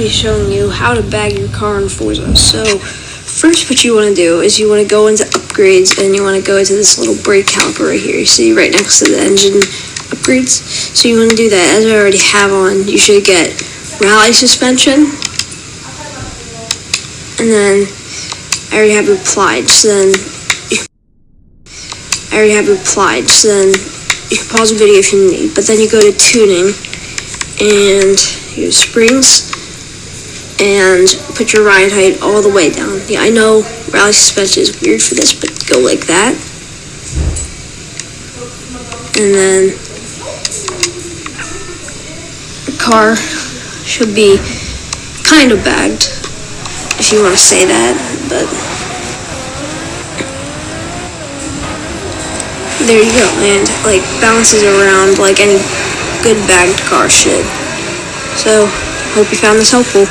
be showing you how to bag your car in Forza. So first what you want to do is you want to go into upgrades, and you want to go into this little brake caliper right here. You see right next to the engine upgrades. So you want to do that. As I already have on, you should get rally suspension, and then I already have it applied. So then you can pause the video if you need. But then you go to tuning and use springs and put your ride height all the way down. Yeah, I know rally suspension is weird for this, but go like that. And then the car should be kind of bagged, if you want to say that, but there you go, and like bounces around like any good bagged car should. So, hope you found this helpful.